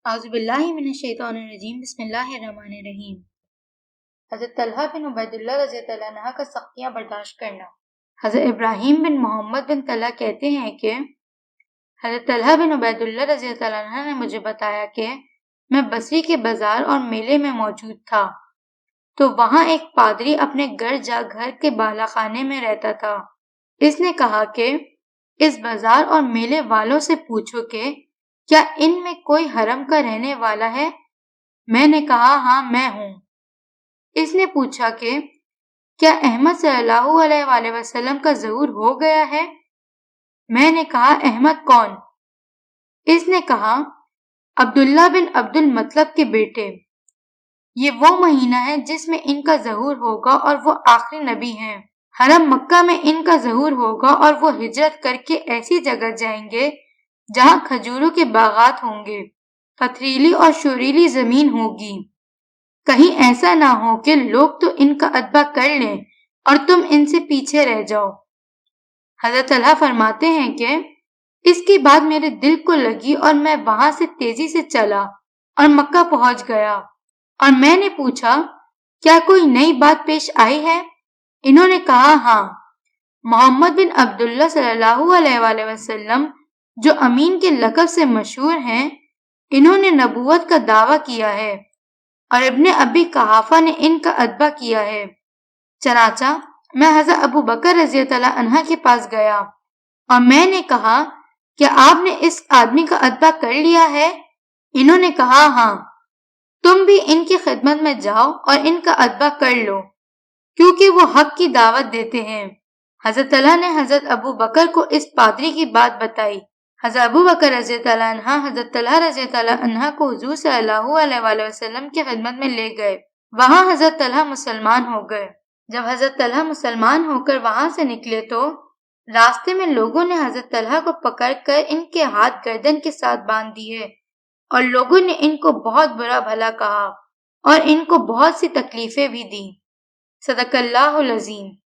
اعوذ باللہ من الشیطان الرجیم بسم اللہ الرحمن الرحیم۔ حضرت طلحہ بن عبید اللہ رضی اللہ عنہ کا سختیاں برداشت کرنا۔ حضرت ابراہیم بن محمد بن طلحہ کہتے ہیں کہ حضرت طلحہ بن عبید اللہ رضی اللہ عنہ نے مجھے بتایا کہ میں بصری کے بازار اور میلے میں موجود تھا تو وہاں ایک پادری اپنے گھر کے بالا خانے میں رہتا تھا۔ اس نے کہا کہ اس بازار اور میلے والوں سے پوچھو کہ کیا ان میں کوئی حرم کا رہنے والا ہے؟ میں نے کہا ہاں میں ہوں۔ اس نے پوچھا کہ کیا احمد صلی اللہ علیہ وآلہ وسلم کا ظہور ہو گیا ہے؟ میں نے کہا احمد کون؟ اس نے کہا عبداللہ بن عبد المطلب کے بیٹے۔ یہ وہ مہینہ ہے جس میں ان کا ظہور ہوگا اور وہ آخری نبی ہیں۔ حرم مکہ میں ان کا ظہور ہوگا اور وہ ہجرت کر کے ایسی جگہ جائیں گے جہاں کھجوروں کے باغات ہوں گے، پتھریلی اور شوریلی زمین ہوگی۔ کہیں ایسا نہ ہو کہ لوگ تو ان کا اتباع کر لیں اور تم ان سے پیچھے رہ جاؤ۔ حضرت طلحہ فرماتے ہیں کہ اس کی بات میرے دل کو لگی اور میں وہاں سے تیزی سے چلا اور مکہ پہنچ گیا اور میں نے پوچھا کیا کوئی نئی بات پیش آئی ہے؟ انہوں نے کہا ہاں، محمد بن عبداللہ صلی اللہ علیہ وآلہ وسلم جو امین کے لقب سے مشہور ہیں، انہوں نے نبوت کا دعویٰ کیا ہے اور ابن ابی قحافہ نے ان کا اتباع کیا ہے۔ چنانچہ میں حضرت ابو بکر رضی اللہ عنہ کے پاس گیا اور میں نے کہا کیا آپ نے اس آدمی کا اتباع کر لیا ہے؟ انہوں نے کہا ہاں، تم بھی ان کی خدمت میں جاؤ اور ان کا اتباع کر لو کیونکہ وہ حق کی دعوت دیتے ہیں۔ حضرت طلحہ نے حضرت ابو بکر کو اس پادری کی بات بتائی۔ حضرت ابو بکر رضی اللہ عنہ حضرت طلحہ رضی اللہ عنہ کو حضور صلی اللہ علیہ وآلہ وسلم کی خدمت میں لے گئے۔ وہاں حضرت طلحہ مسلمان ہو گئے۔ جب حضرت طلحہ مسلمان ہو کر وہاں سے نکلے تو راستے میں لوگوں نے حضرت طلحہ کو پکڑ کر ان کے ہاتھ گردن کے ساتھ باندھ دیے اور لوگوں نے ان کو بہت برا بھلا کہا اور ان کو بہت سی تکلیفیں بھی دیں۔ صدق اللہ العظیم۔